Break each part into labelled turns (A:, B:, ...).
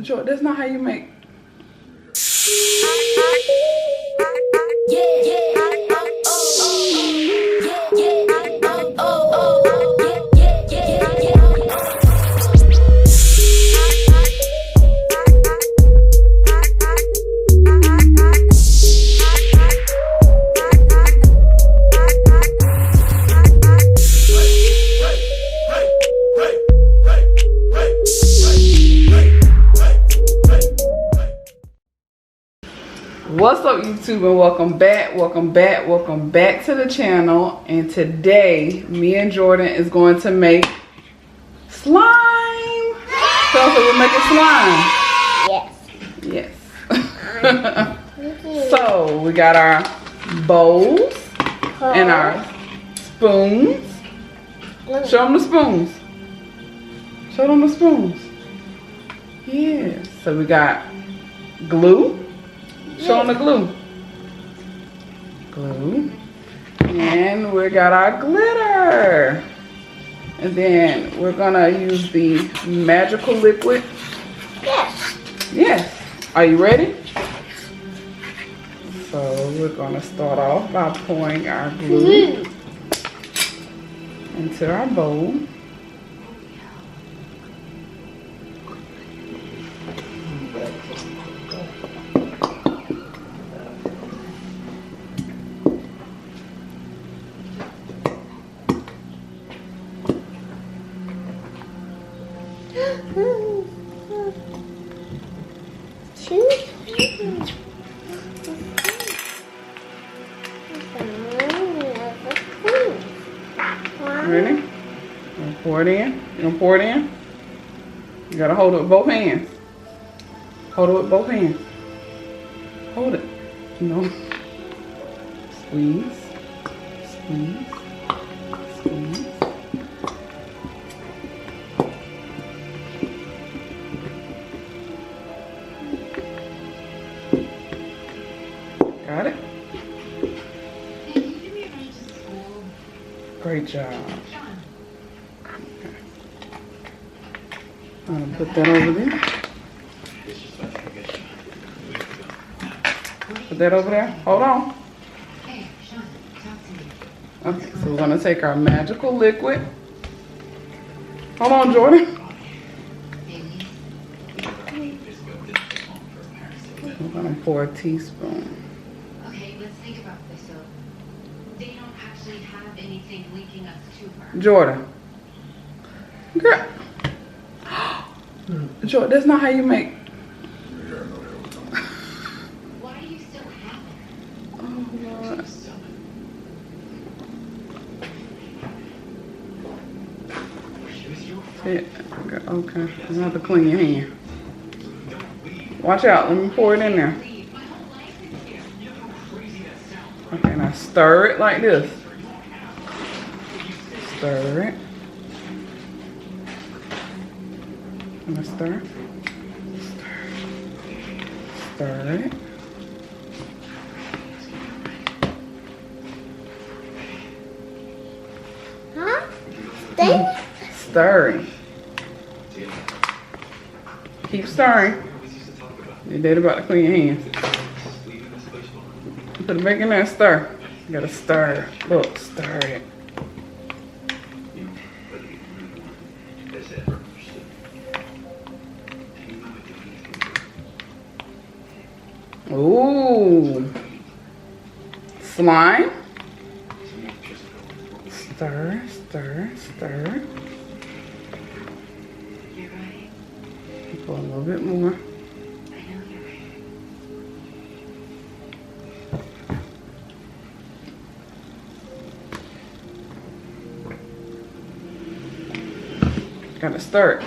A: Jordan, that's not how you make. What's up, YouTube, and welcome back to the channel. And today me and Jordan is going to make slime. So we're making slime. Yes. So we got our bowls and our spoons. Show them the spoons. Show them the spoons. Yeah. So we got glue. Show them the glue. Glue. And we got our glitter. And then we're gonna use the magical liquid. Yes. Are you ready? So we're gonna start off by pouring our glue into our bowl. Ready? You gonna pour it in? You gonna pour it in? You gotta hold it with both hands. Hold it with both hands. Hold it. No. Squeeze. Squeeze. Squeeze. Got it? Great job. I'm gonna put that over there. Put that over there. Hold on. Okay, so we're gonna take our magical liquid. Hold on, Jordan. We're gonna pour a teaspoon.
B: Okay, let's think about this. So they don't actually have anything linking us to her.
A: Jordan. Girl. Jordan, that's not how you make.
B: Why do you still have it?
A: Oh, Lord. Okay, you have to clean your hand. Watch out, let me pour it in there. Okay, now stir it like this. Stir it. I'm gonna stir. Stir it.
C: Huh?
A: Stirring. Keep stirring. Your daddy about to clean your hands. Put it back in there and stir. You gotta stir. Look, stir it. Ooh. Slime. Stir, stir, stir.
B: You're right.
A: Pour a little bit more.
B: I know you're right.
A: Gotta stir it.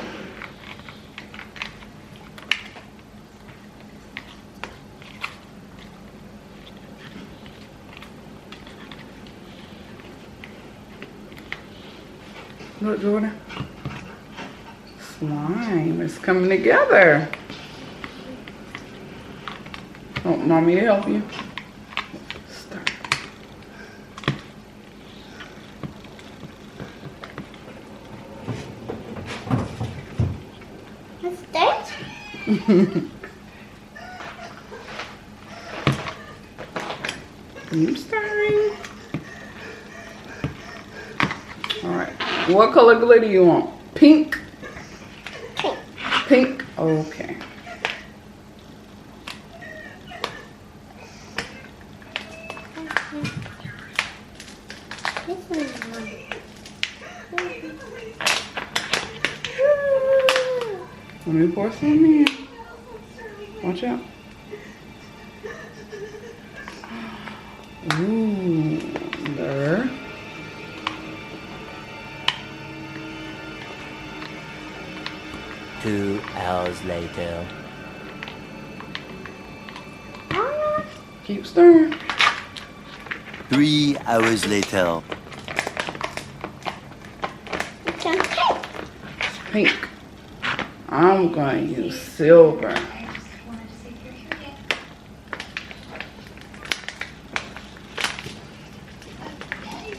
A: Look, Jordan. Slime is coming together. Oh, mommy to help you. Stir.
C: Let's start.
A: Keep stirring. Alright. What color glitter you want? Pink?
C: Pink.
A: Pink? Okay. Let me pour some in. Watch out. Ooh, there.
D: Two hours later.
A: Keep stirring.
D: 3 hours later.
C: It's on pink.
A: Pink. I'm gonna use silver.
B: I just wanted to see if you're here yet. Okay,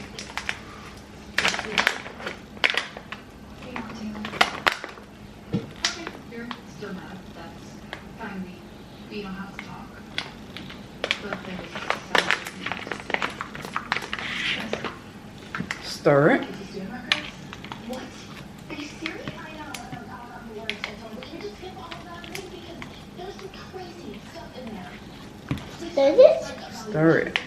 B: you're still mad. That's fine. We don't have to talk. But there was something to say.
A: Stir it.
B: Is he doing records? What? Are you serious? I know, I don't have the words, but can you just skip all of that, please? Because there's some crazy stuff in there.
C: Does it?
A: Stir it.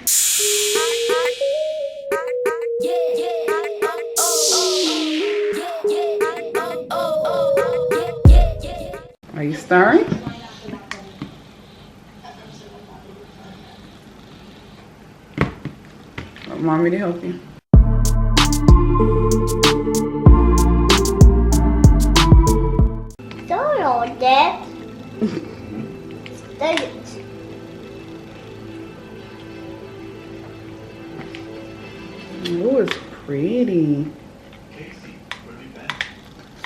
A: Are you stirring? Want mommy to help you?
C: Don't know that. Does it?
A: Oh, it's pretty.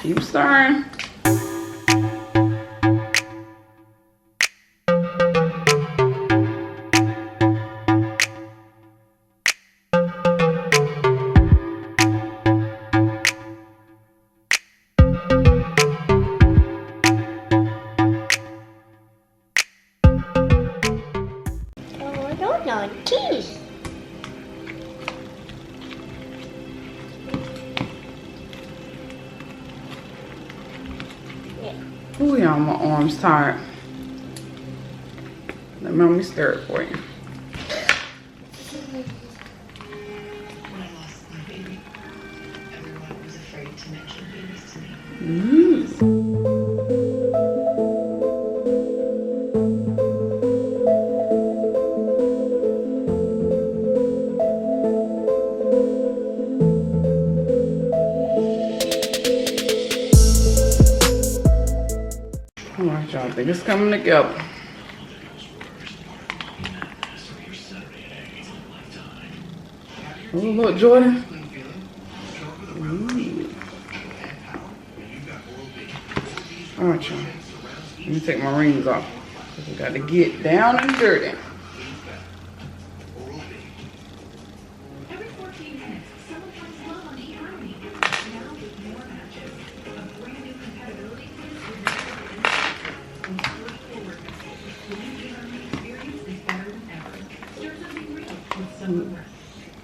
A: Keep stirring.
C: Oh, I don't know. Cheese.
A: Ooh, yeah, my arm's tired. Let mommy stir it for you.
B: When I lost my baby, everyone was afraid to mention babies to me.
A: All right, y'all. I think it's coming together. Oh, look, Jordan. Ooh. All right, y'all. Let me take my rings off. 'Cause we got to get down and dirty.
B: Every 14 minutes, someone comes love on Heat Army. Now with more matches. A brand new compatibility quiz with and 44 work matches. The new Heat Army experience is better than ever. Start something real with someone worth.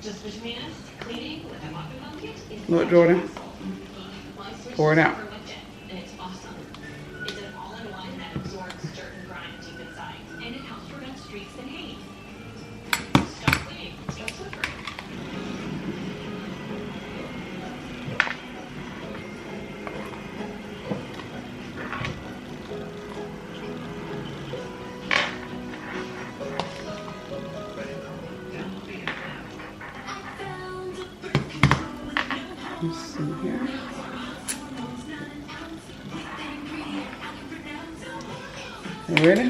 B: Just between us, cleaning with a mopping bucket is
A: Look, Jordan.
B: My Swiss
A: Pour it out.
B: Super Wet Jet, and it's awesome. It's an all-in-one that absorbs dirt and grime deep inside, and it helps prevent streaks and haze. Stop cleaning, stop Swiffer.
A: Let's see here. You ready?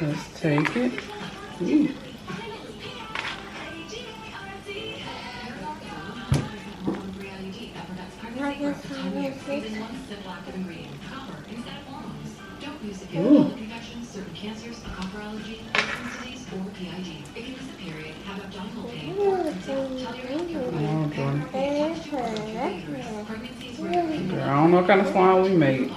A: Let's take it. Ooh. Ooh.
B: Certain cancers, a copper allergy, Wilson's disease, or PID. If you miss a period, have abdominal pain, or consult, tell your healthcare provider.
A: Oh, Jordan. Girl, I don't know what kind of slime we made.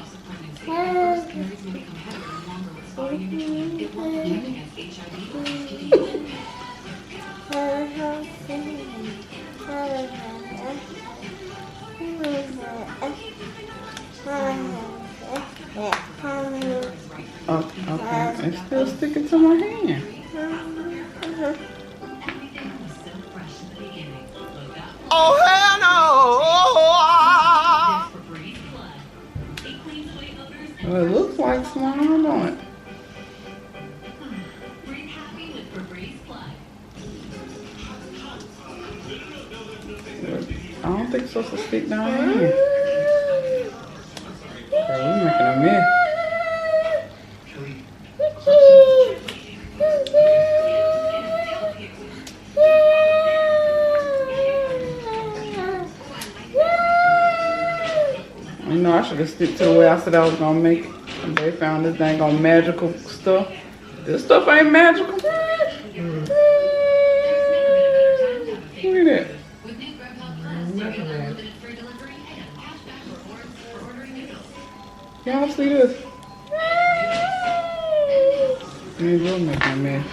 A: Oh, okay. It's still sticking to my hand.
D: Oh, hell no!
A: Well, it looks like slime, don't it? I don't think it's supposed to stick down here. Girl, we're making a mess. You know, I should have stick to the way I said I was gonna make it. And they found this dang on magical stuff. This stuff ain't magical. Look at that. Y'all see this? Man, you're making a mess.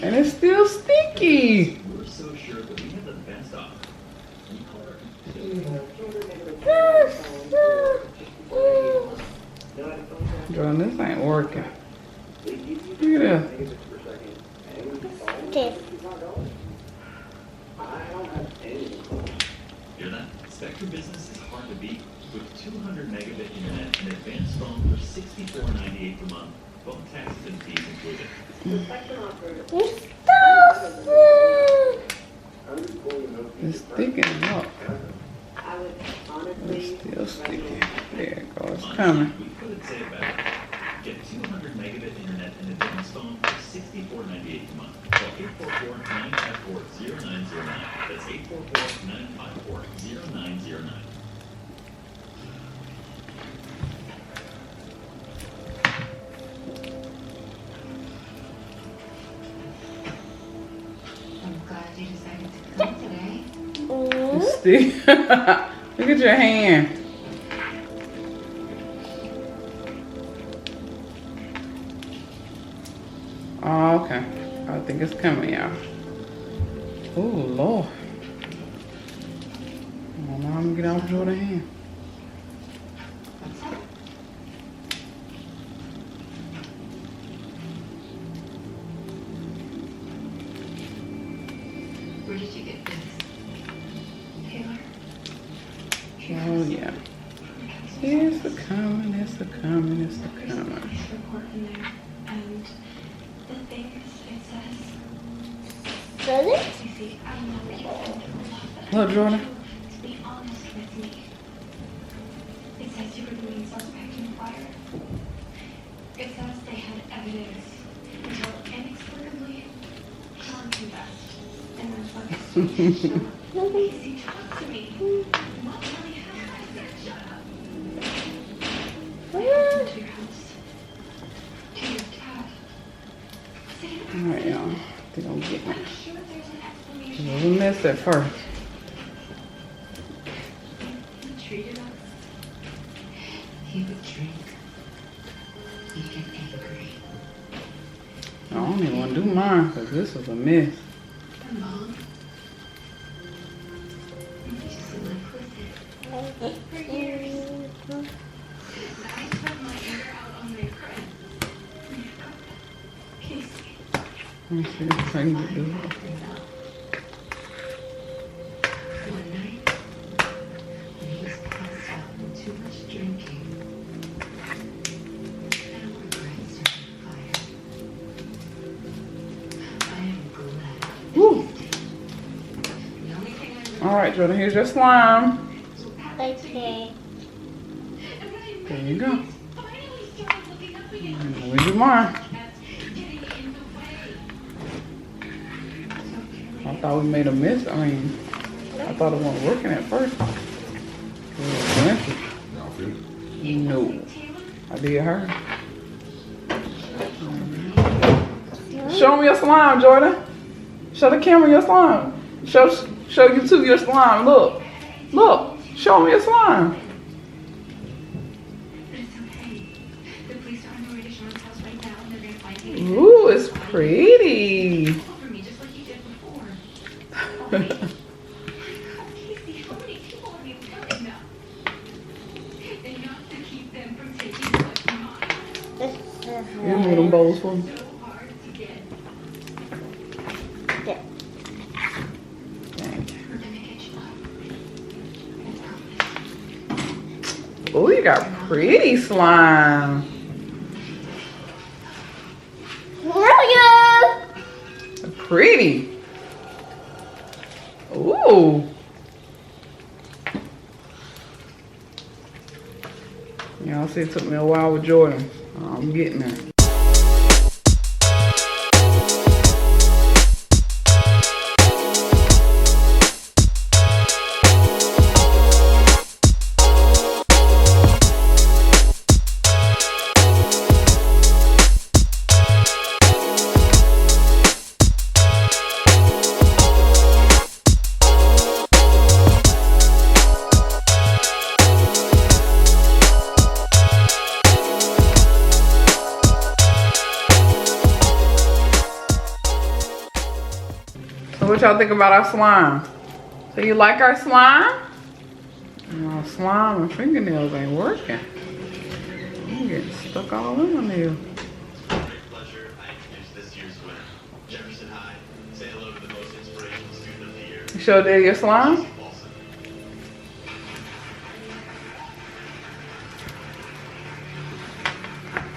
A: And it's still sticky.
E: We're so sure that we have the best offer.
A: Jordan, this ain't working. Look at this.
E: Hear that? Spectrum Business is hard to beat. With 200 megabit internet and advanced phone for $64.98 per month. Phone taxes and fees included.
A: It's sticking up. It's still sticking. There it goes. It's coming.
E: We couldn't say it better. Get 200 megabit internet and advanced phone for $64.98 per month. Call 844-954-0909. That's 844-954-0909.
B: I'm glad you decided to come today.
A: It's still. Look at your hand. Oh, okay. I think it's coming, y'all. Oh, Lord. Oh, now I'm gonna get off Jordan's hand.
B: Where did you get this? Taylor?
A: Oh, yeah. It's a coming, it's a coming, it's a coming.
B: Police report in there, and the thing is, it says,
C: Really?
B: you see, I don't know what you've done to them, but
A: Look, Jordan.
B: to be honest with me, it says you were the main suspect in the fire. It says they had evidence until inexplicably John confessed, and then like Casey, talk to me. What really happened? I said, shut up. I went into your house, to your dad.
A: Alright, y'all. They're gonna get me.
B: I'm sure there's an
A: It
B: explanation.
A: was a mess at first.
B: He treated us. He would drink. He'd get angry.
A: I don't even want to do mine because this was a mess.
B: And Mom, we just lived with it for years. I took my anger out on my friend. Casey.
A: Let me see if I can do it.
B: One night, when he was passed out from too much drinking, and our bread started fire. I am glad.
A: Woo.
B: The only thing I
A: All right, Jordan, here's your slime.
C: Okay.
A: There you go.
B: finally started looking up again.
A: And we do mine.
B: Kept getting in the way.
A: I thought we made a mess. I mean, I thought it wasn't working at first. It was empty. No. I did her. Show me your slime, Jordan. Show the camera your slime. Show YouTube your slime. Look. Look. Show me your slime.
B: It's okay. The police are on their way to Sean's house
A: pretty.
B: For me, just like you did before. Casey, how many people have you telling them? Enough to keep them from taking what's mine.
C: This is
A: You move them bowls for me.
B: So hard to get.
C: Yeah.
A: Oh, you got pretty slime. Pretty. Ooh. Y'all see it took me a while with Jordan. I'm getting there. So what y'all think about our slime? So you like our slime? Our slime and fingernails ain't working. I'm getting stuck all in my nails.
E: Great pleasure. I introduce this year's winner, Jefferson High. Say hello to the most inspirational student of the year.
A: You showed Daddy your slime?
E: Paulson.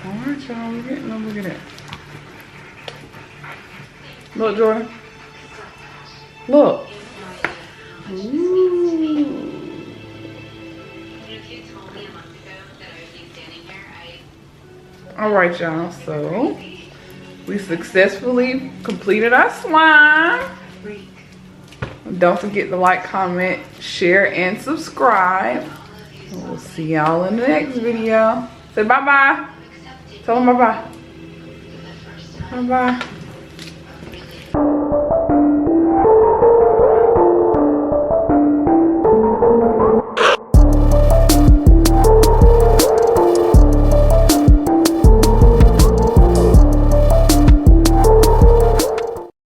A: Alright y'all, we're getting them. Look at that. Look, Jordan. Look. Ooh.
D: If you told me a month ago that I would be standing here,
A: Alright y'all, so we successfully completed our slime. Don't forget to like, comment, share, and subscribe. We'll see y'all in the next video. Say bye-bye. Tell them bye-bye. Bye-bye.